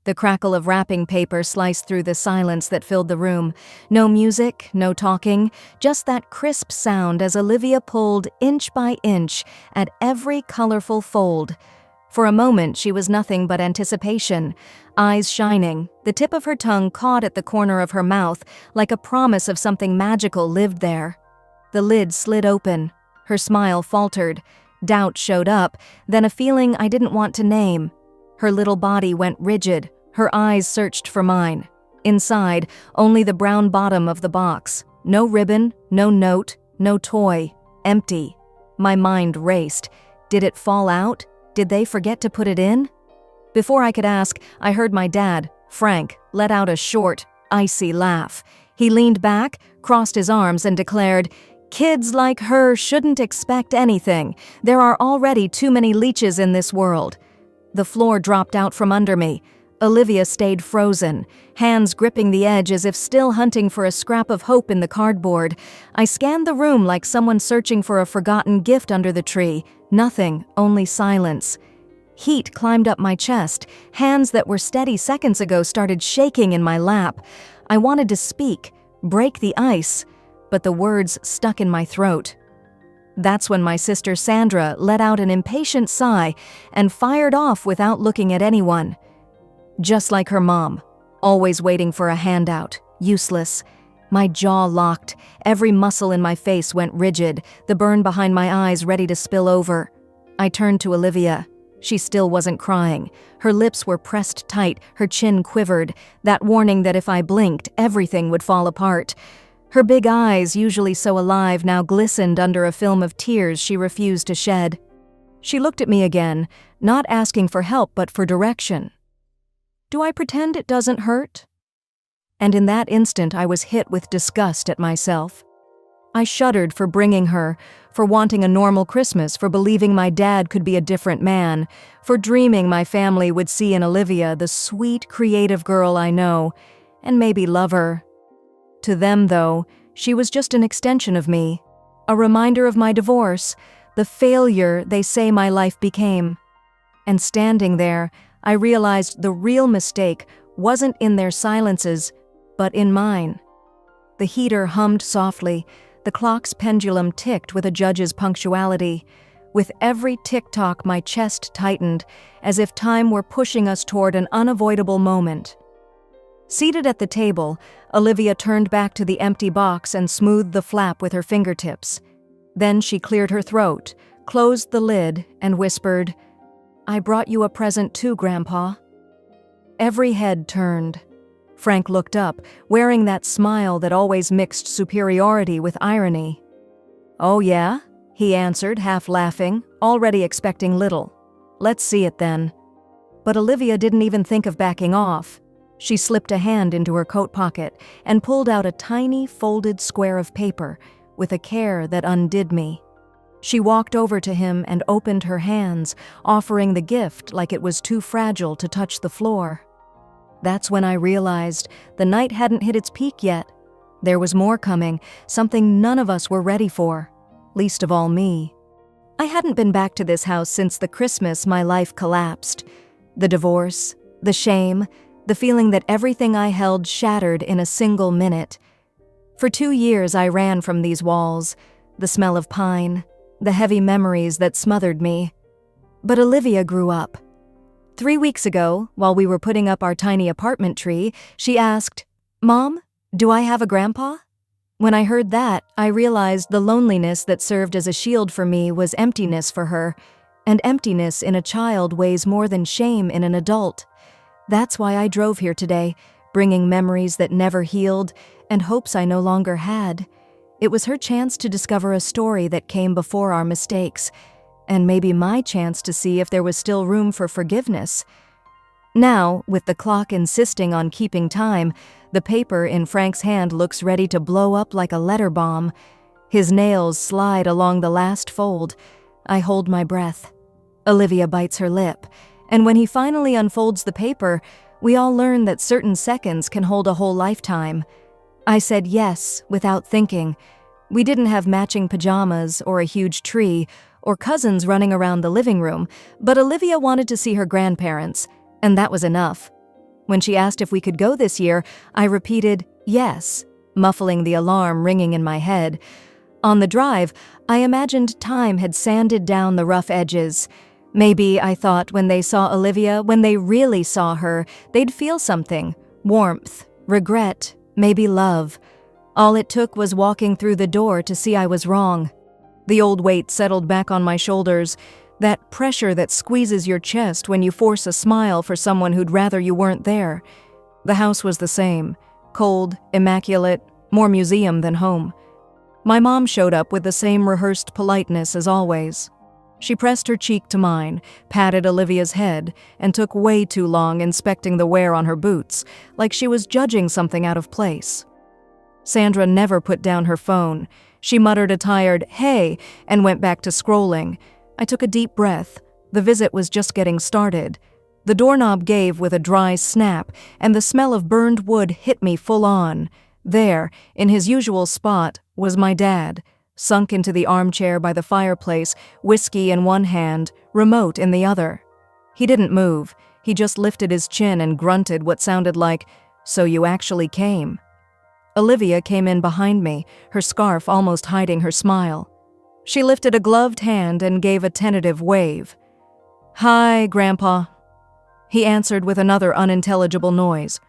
The crackle of wrapping paper sliced through the silence that filled the room. No music, no talking, just that crisp sound as Olivia pulled inch by inch at every colorful fold. For a moment, she was nothing but anticipation, eyes shining, the tip of her tongue caught at the corner of her mouth like a promise of something magical lived there. The lid slid open. Her smile faltered. Doubt showed up, then a feeling I didn't want to name. Her little body went rigid. Her eyes searched for mine. Inside, only the brown bottom of the box. No ribbon, no note, no toy. Empty. My mind raced. Did it fall out? Did they forget to put it in? Before I could ask, I heard my dad, Frank, let out a short, icy laugh. He leaned back, crossed his arms, and declared, "Kids like her shouldn't expect anything. There are already too many leeches in this world." The floor dropped out from under me. Olivia stayed frozen, hands gripping the edge as if still hunting for a scrap of hope in the cardboard. I scanned the room like someone searching for a forgotten gift under the tree. Nothing, only silence. Heat climbed up my chest. Hands that were steady seconds ago started shaking in my lap. I wanted to speak, break the ice, but the words stuck in my throat. That's when my sister Sandra let out an impatient sigh and fired off without looking at anyone. Just like her mom, always waiting for a handout, useless. My jaw locked, every muscle in my face went rigid, the burn behind my eyes ready to spill over. I turned to Olivia. She still wasn't crying. Her lips were pressed tight, her chin quivered, that warning that if I blinked, everything would fall apart. Her big eyes, usually so alive, now glistened under a film of tears she refused to shed. She looked at me again, not asking for help but for direction. Do I pretend it doesn't hurt? And in that instant I was hit with disgust at myself. I shuddered for bringing her, for wanting a normal Christmas, for believing my dad could be a different man, for dreaming my family would see in Olivia the sweet, creative girl I know, and maybe love her. To them, though, she was just an extension of me, a reminder of my divorce, the failure they say my life became. And standing there, I realized the real mistake wasn't in their silences, but in mine. The heater hummed softly. The clock's pendulum ticked with a judge's punctuality. With every tick-tock, my chest tightened, as if time were pushing us toward an unavoidable moment. Seated at the table, Olivia turned back to the empty box and smoothed the flap with her fingertips. Then she cleared her throat, closed the lid, and whispered, "I brought you a present too, Grandpa." Every head turned. Frank looked up, wearing that smile that always mixed superiority with irony. "Oh yeah?" he answered, half laughing, already expecting little. "Let's see it then." But Olivia didn't even think of backing off. She slipped a hand into her coat pocket and pulled out a tiny, folded square of paper with a care that undid me. She walked over to him and opened her hands, offering the gift like it was too fragile to touch the floor. That's when I realized the night hadn't hit its peak yet. There was more coming, something none of us were ready for, least of all me. I hadn't been back to this house since the Christmas my life collapsed. The divorce, the shame, the feeling that everything I held shattered in a single minute. For 2 years I ran from these walls, the smell of pine, the heavy memories that smothered me. But Olivia grew up. 3 weeks ago, while we were putting up our tiny apartment tree, she asked, "Mom, do I have a grandpa?" When I heard that, I realized the loneliness that served as a shield for me was emptiness for her, and emptiness in a child weighs more than shame in an adult. That's why I drove here today, bringing memories that never healed and hopes I no longer had. It was her chance to discover a story that came before our mistakes, and maybe my chance to see if there was still room for forgiveness. Now, with the clock insisting on keeping time, the paper in Frank's hand looks ready to blow up like a letter bomb. His nails slide along the last fold. I hold my breath. Olivia bites her lip, and when he finally unfolds the paper, we all learn that certain seconds can hold a whole lifetime. I said yes, without thinking. We didn't have matching pajamas or a huge tree or cousins running around the living room, but Olivia wanted to see her grandparents, and that was enough. When she asked if we could go this year, I repeated, yes, muffling the alarm ringing in my head. On the drive, I imagined time had sanded down the rough edges. Maybe, I thought, when they saw Olivia, when they really saw her, they'd feel something. Warmth, regret, maybe love. All it took was walking through the door to see I was wrong. The old weight settled back on my shoulders, that pressure that squeezes your chest when you force a smile for someone who'd rather you weren't there. The house was the same, cold, immaculate, more museum than home. My mom showed up with the same rehearsed politeness as always. She pressed her cheek to mine, patted Olivia's head, and took way too long inspecting the wear on her boots, like she was judging something out of place. Sandra never put down her phone. She muttered a tired, "Hey," and went back to scrolling. I took a deep breath. The visit was just getting started. The doorknob gave with a dry snap, and the smell of burned wood hit me full on. There, in his usual spot, was my dad, sunk into the armchair by the fireplace, whiskey in one hand, remote in the other. He didn't move. He just lifted his chin and grunted what sounded like, "So you actually came." Olivia came in behind me, her scarf almost hiding her smile. She lifted a gloved hand and gave a tentative wave. "Hi, Grandpa." He answered with another unintelligible noise.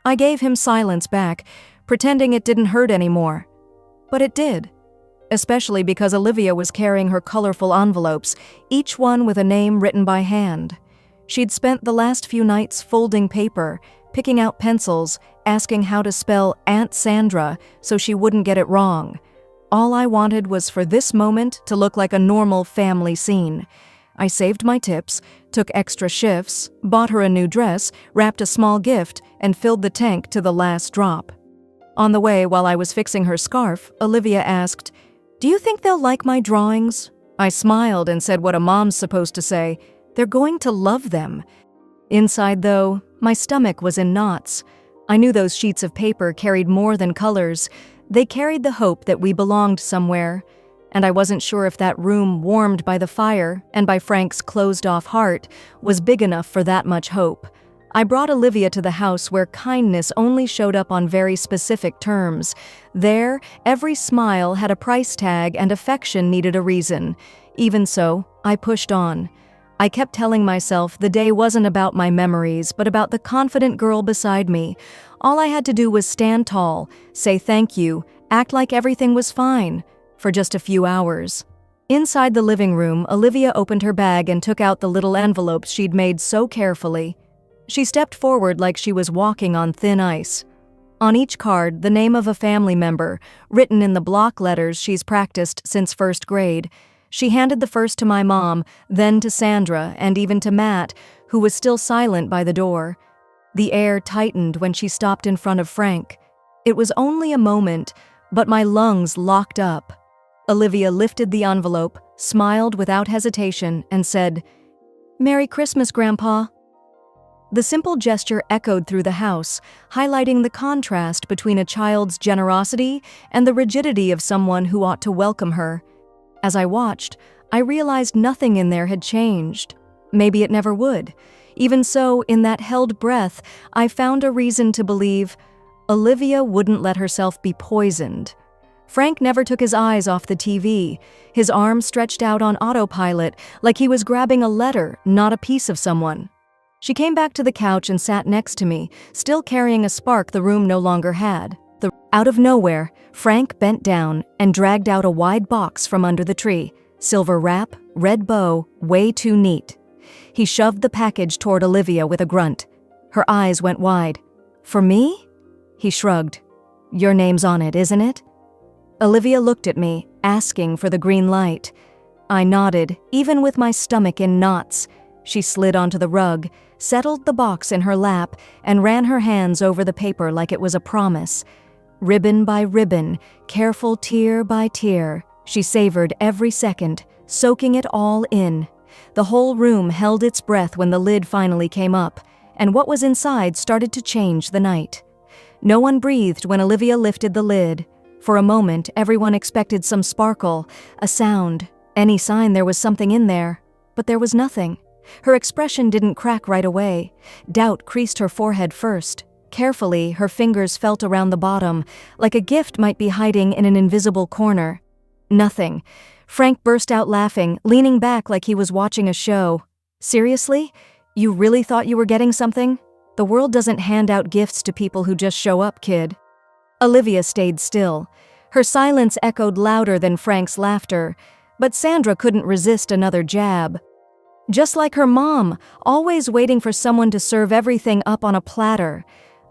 I gave him silence back, pretending it didn't hurt anymore. But it did, especially because Olivia was carrying her colorful envelopes, each one with a name written by hand. She'd spent the last few nights folding paper, picking out pencils, asking how to spell Aunt Sandra so she wouldn't get it wrong. All I wanted was for this moment to look like a normal family scene. I saved my tips, took extra shifts, bought her a new dress, wrapped a small gift, and filled the tank to the last drop. On the way, while I was fixing her scarf, Olivia asked, "Do you think they'll like my drawings?" I smiled and said what a mom's supposed to say, "They're going to love them." Inside, though, my stomach was in knots. I knew those sheets of paper carried more than colors. They carried the hope that we belonged somewhere, and I wasn't sure if that room warmed by the fire and by Frank's closed-off heart was big enough for that much hope. I brought Olivia to the house where kindness only showed up on very specific terms. There, every smile had a price tag and affection needed a reason. Even so, I pushed on. I kept telling myself the day wasn't about my memories, but about the confident girl beside me. All I had to do was stand tall, say thank you, act like everything was fine, for just a few hours. Inside the living room, Olivia opened her bag and took out the little envelopes she'd made so carefully. She stepped forward like she was walking on thin ice. On each card, the name of a family member, written in the block letters she's practiced since first grade. She handed the first to my mom, then to Sandra, and even to Matt, who was still silent by the door. The air tightened when she stopped in front of Frank. It was only a moment, but my lungs locked up. Olivia lifted the envelope, smiled without hesitation, and said, "Merry Christmas, Grandpa." The simple gesture echoed through the house, highlighting the contrast between a child's generosity and the rigidity of someone who ought to welcome her. As I watched, I realized nothing in there had changed. Maybe it never would. Even so, in that held breath, I found a reason to believe Olivia wouldn't let herself be poisoned. Frank never took his eyes off the TV, his arm stretched out on autopilot like he was grabbing a letter, not a piece of someone. She came back to the couch and sat next to me, still carrying a spark the room no longer had. Out of nowhere, Frank bent down and dragged out a wide box from under the tree. Silver wrap, red bow, way too neat. He shoved the package toward Olivia with a grunt. Her eyes went wide. "For me?" He shrugged. "Your name's on it, isn't it?" Olivia looked at me, asking for the green light. I nodded, even with my stomach in knots. She slid onto the rug, settled the box in her lap, and ran her hands over the paper like it was a promise. Ribbon by ribbon, careful tear by tear, she savored every second, soaking it all in. The whole room held its breath when the lid finally came up, and what was inside started to change the night. No one breathed when Olivia lifted the lid. For a moment, everyone expected some sparkle, a sound, any sign there was something in there. But there was nothing. Her expression didn't crack right away. Doubt creased her forehead first. Carefully, her fingers felt around the bottom, like a gift might be hiding in an invisible corner. Nothing. Frank burst out laughing, leaning back like he was watching a show. Seriously? You really thought you were getting something? The world doesn't hand out gifts to people who just show up, kid. Olivia stayed still. Her silence echoed louder than Frank's laughter, but Sandra couldn't resist another jab. Just like her mom, always waiting for someone to serve everything up on a platter.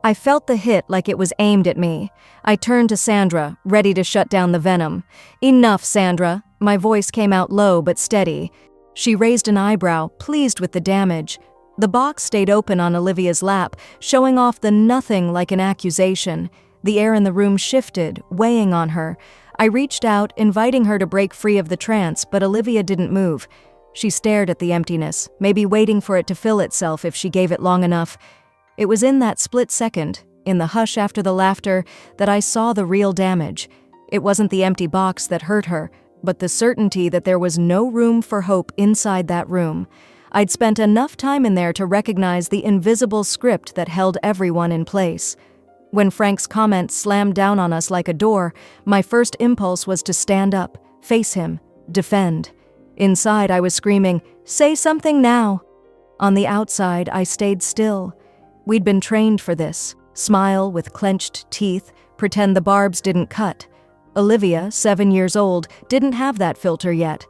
I felt the hit like it was aimed at me. I turned to Sandra, ready to shut down the venom. "Enough, Sandra." My voice came out low but steady. She raised an eyebrow, pleased with the damage. The box stayed open on Olivia's lap, showing off the nothing like an accusation. The air in the room shifted, weighing on her. I reached out, inviting her to break free of the trance, but Olivia didn't move. She stared at the emptiness, maybe waiting for it to fill itself if she gave it long enough. It was in that split second, in the hush after the laughter, that I saw the real damage. It wasn't the empty box that hurt her, but the certainty that there was no room for hope inside that room. I'd spent enough time in there to recognize the invisible script that held everyone in place. When Frank's comment slammed down on us like a door, my first impulse was to stand up, face him, defend. Inside, I was screaming, "Say something now!" On the outside, I stayed still. We'd been trained for this. Smile with clenched teeth, pretend the barbs didn't cut. Olivia, 7 years old, didn't have that filter yet.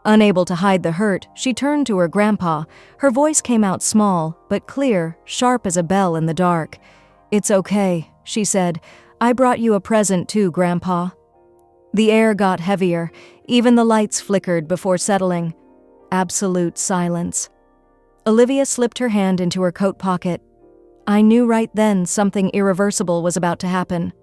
Unable to hide the hurt, she turned to her grandpa. Her voice came out small, but clear, sharp as a bell in the dark. "It's okay," she said. "I brought you a present too, Grandpa." The air got heavier. Even the lights flickered before settling. Absolute silence. Olivia slipped her hand into her coat pocket. I knew right then something irreversible was about to happen.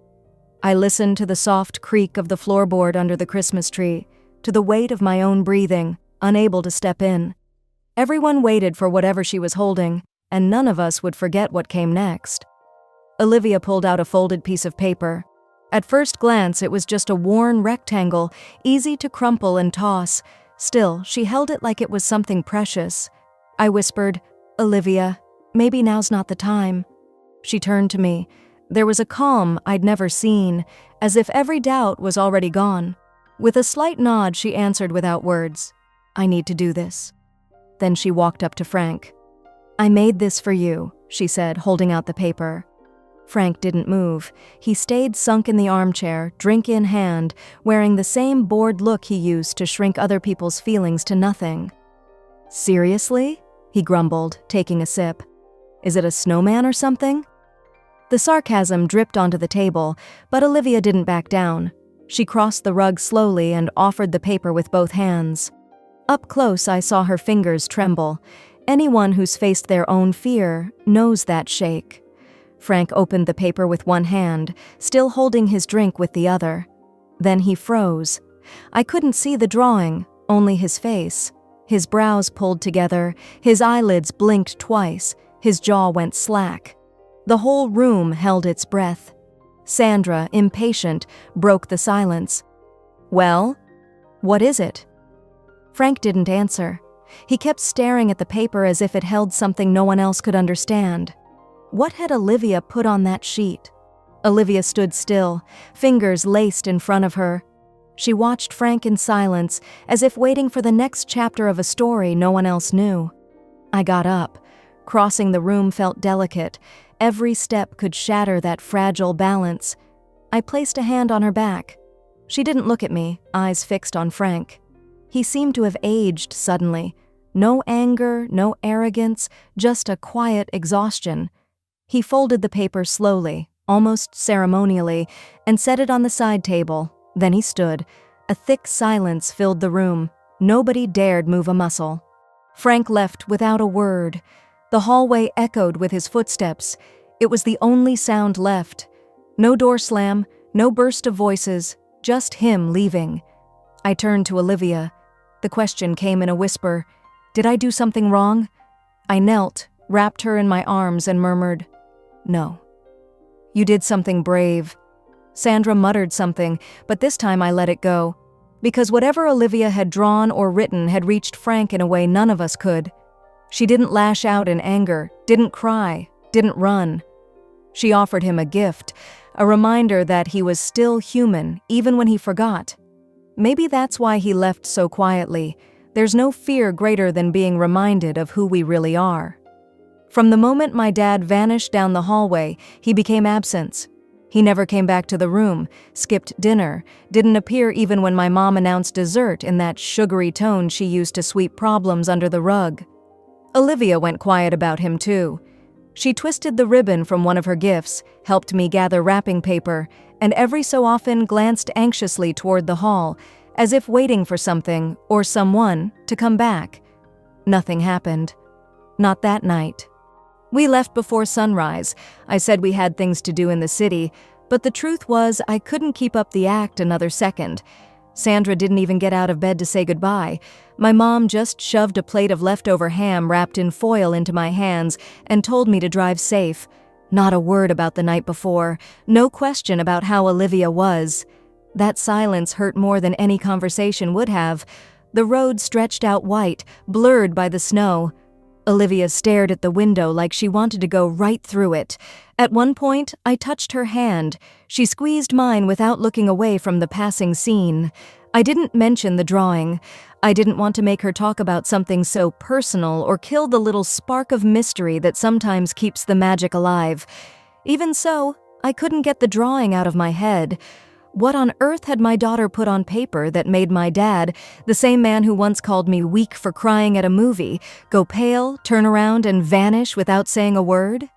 I listened to the soft creak of the floorboard under the Christmas tree, to the weight of my own breathing, unable to step in. Everyone waited for whatever she was holding, and none of us would forget what came next. Olivia pulled out a folded piece of paper. At first glance, it was just a worn rectangle, easy to crumple and toss. Still, she held it like it was something precious. I whispered, "Olivia, maybe now's not the time." She turned to me. There was a calm I'd never seen, as if every doubt was already gone. With a slight nod, she answered without words, "I need to do this." Then she walked up to Frank. "I made this for you," she said, holding out the paper. Frank didn't move. He stayed sunk in the armchair, drink in hand, wearing the same bored look he used to shrink other people's feelings to nothing. "Seriously?" he grumbled, taking a sip. "Is it a snowman or something?" The sarcasm dripped onto the table, but Olivia didn't back down. She crossed the rug slowly and offered the paper with both hands. Up close, I saw her fingers tremble. Anyone who's faced their own fear knows that shake. Frank opened the paper with one hand, still holding his drink with the other. Then he froze. I couldn't see the drawing, only his face. His brows pulled together, his eyelids blinked twice, his jaw went slack. The whole room held its breath. Sandra, impatient, broke the silence. "Well, what is it?" Frank didn't answer. He kept staring at the paper as if it held something no one else could understand. What had Olivia put on that sheet? Olivia stood still, fingers laced in front of her. She watched Frank in silence, as if waiting for the next chapter of a story no one else knew. I got up. Crossing the room felt delicate. Every step could shatter that fragile balance. I placed a hand on her back. She didn't look at me, eyes fixed on Frank. He seemed to have aged suddenly. No anger, no arrogance, just a quiet exhaustion. He folded the paper slowly, almost ceremonially, and set it on the side table. Then he stood. A thick silence filled the room. Nobody dared move a muscle. Frank left without a word. The hallway echoed with his footsteps. It was the only sound left. No door slam, no burst of voices, just him leaving. I turned to Olivia. The question came in a whisper. Did I do something wrong? I knelt, wrapped her in my arms, and murmured, "No." "You did something brave." Sandra muttered something, but this time I let it go. Because whatever Olivia had drawn or written had reached Frank in a way none of us could. She didn't lash out in anger, didn't cry, didn't run. She offered him a gift, a reminder that he was still human, even when he forgot. Maybe that's why he left so quietly. There's no fear greater than being reminded of who we really are. From the moment my dad vanished down the hallway, he became absent. He never came back to the room, skipped dinner, didn't appear even when my mom announced dessert in that sugary tone she used to sweep problems under the rug. Olivia went quiet about him too. She twisted the ribbon from one of her gifts, helped me gather wrapping paper, and every so often glanced anxiously toward the hall, as if waiting for something or someone to come back. Nothing happened. Not that night. We left before sunrise. I said we had things to do in the city, but the truth was I couldn't keep up the act another second. Sandra didn't even get out of bed to say goodbye. My mom just shoved a plate of leftover ham wrapped in foil into my hands and told me to drive safe. Not a word about the night before, no question about how Olivia was. That silence hurt more than any conversation would have. The road stretched out white, blurred by the snow. Olivia stared at the window like she wanted to go right through it. At one point, I touched her hand. She squeezed mine without looking away from the passing scene. I didn't mention the drawing. I didn't want to make her talk about something so personal or kill the little spark of mystery that sometimes keeps the magic alive. Even so, I couldn't get the drawing out of my head. What on earth had my daughter put on paper that made my dad, the same man who once called me weak for crying at a movie, go pale, turn around, and vanish without saying a word?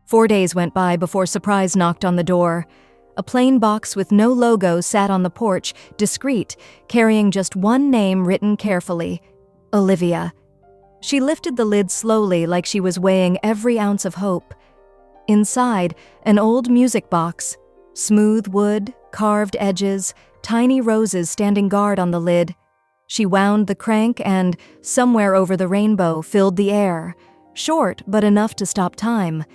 4 days went by before surprise knocked on the door. A plain box with no logo sat on the porch, discreet, carrying just one name written carefully: Olivia. She lifted the lid slowly like she was weighing every ounce of hope. Inside, an old music box. Smooth wood, carved edges, tiny roses standing guard on the lid. She wound the crank and, somewhere over the rainbow, filled the air. Short, but enough to stop time.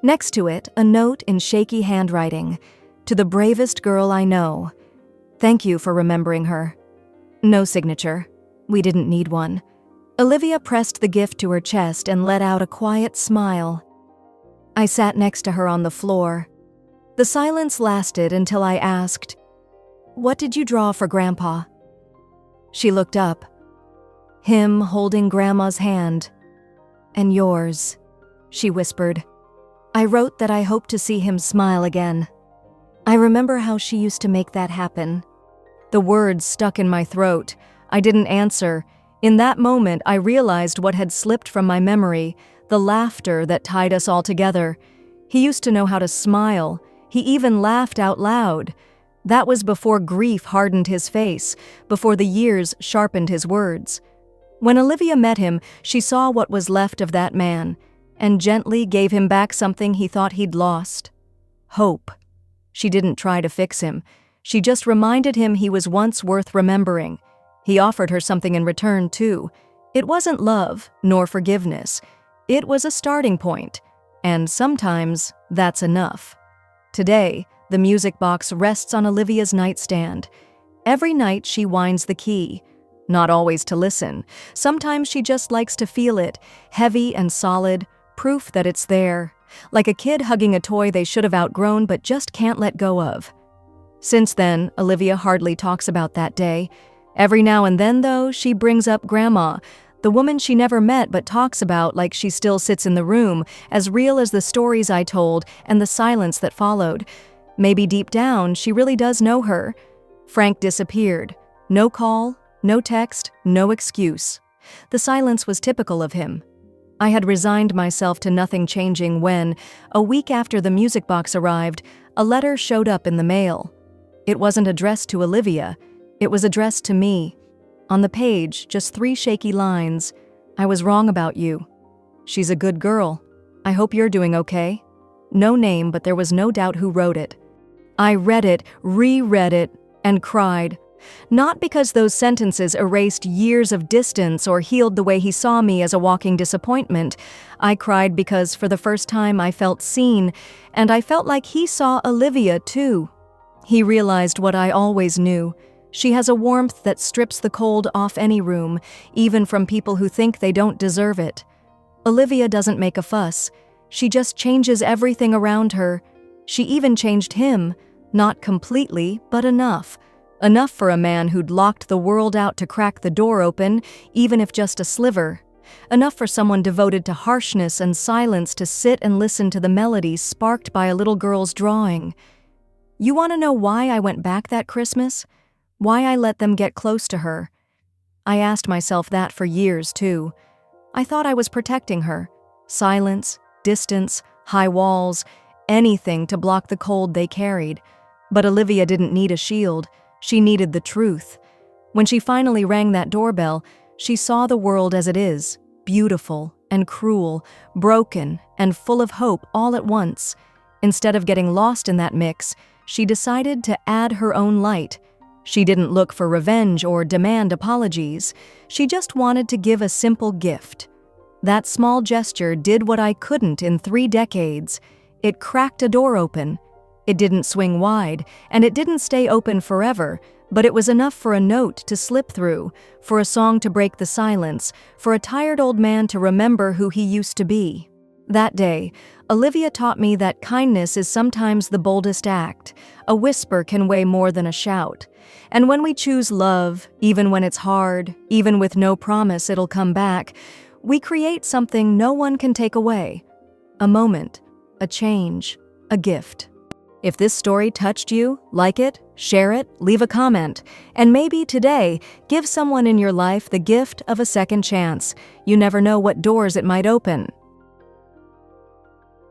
Next to it, a note in shaky handwriting. To the bravest girl I know. Thank you for remembering her. No signature. We didn't need one. Olivia pressed the gift to her chest and let out a quiet smile. I sat next to her on the floor. The silence lasted until I asked, "What did you draw for Grandpa?" She looked up. Him holding Grandma's hand. "And yours," she whispered. I wrote that I hoped to see him smile again. I remember how she used to make that happen. The words stuck in my throat. I didn't answer. In that moment, I realized what had slipped from my memory, the laughter that tied us all together. He used to know how to smile. He even laughed out loud. That was before grief hardened his face, before the years sharpened his words. When Olivia met him, she saw what was left of that man, and gently gave him back something he thought he'd lost. Hope. She didn't try to fix him. She just reminded him he was once worth remembering. He offered her something in return, too. It wasn't love, nor forgiveness. It was a starting point, and sometimes that's enough. Today, the music box rests on Olivia's nightstand. Every night she winds the key. Not always to listen. Sometimes she just likes to feel it, heavy and solid, proof that it's there. Like a kid hugging a toy they should have outgrown but just can't let go of. Since then, Olivia hardly talks about that day. Every now and then, though, she brings up Grandma, the woman she never met but talks about like she still sits in the room, as real as the stories I told and the silence that followed. Maybe deep down, she really does know her. Frank disappeared. No call, no text, no excuse. The silence was typical of him. I had resigned myself to nothing changing when, a week after the music box arrived, a letter showed up in the mail. It wasn't addressed to Olivia. It was addressed to me. On the page, just 3 shaky lines. I was wrong about you. She's a good girl. I hope you're doing okay. No name, but there was no doubt who wrote it. I read it, reread it, and cried. Not because those sentences erased years of distance or healed the way he saw me as a walking disappointment. I cried because for the first time I felt seen, and I felt like he saw Olivia too. He realized what I always knew. She has a warmth that strips the cold off any room, even from people who think they don't deserve it. Olivia doesn't make a fuss. She just changes everything around her. She even changed him, not completely, but enough. Enough for a man who'd locked the world out to crack the door open, even if just a sliver. Enough for someone devoted to harshness and silence to sit and listen to the melodies sparked by a little girl's drawing. You want to know why I went back that Christmas? Why I let them get close to her? I asked myself that for years, too. I thought I was protecting her. Silence, distance, high walls, anything to block the cold they carried. But Olivia didn't need a shield. She needed the truth. When she finally rang that doorbell, she saw the world as it is, beautiful and cruel, broken and full of hope all at once. Instead of getting lost in that mix, she decided to add her own light. She didn't look for revenge or demand apologies. She just wanted to give a simple gift. That small gesture did what I couldn't in 3 decades. It cracked a door open. It didn't swing wide, and it didn't stay open forever, but it was enough for a note to slip through, for a song to break the silence, for a tired old man to remember who he used to be. That day, Olivia taught me that kindness is sometimes the boldest act. A whisper can weigh more than a shout. And when we choose love, even when it's hard, even with no promise it'll come back, we create something no one can take away. A moment, a change, a gift. If this story touched you, like it, share it, leave a comment, and maybe today, give someone in your life the gift of a second chance. You never know what doors it might open.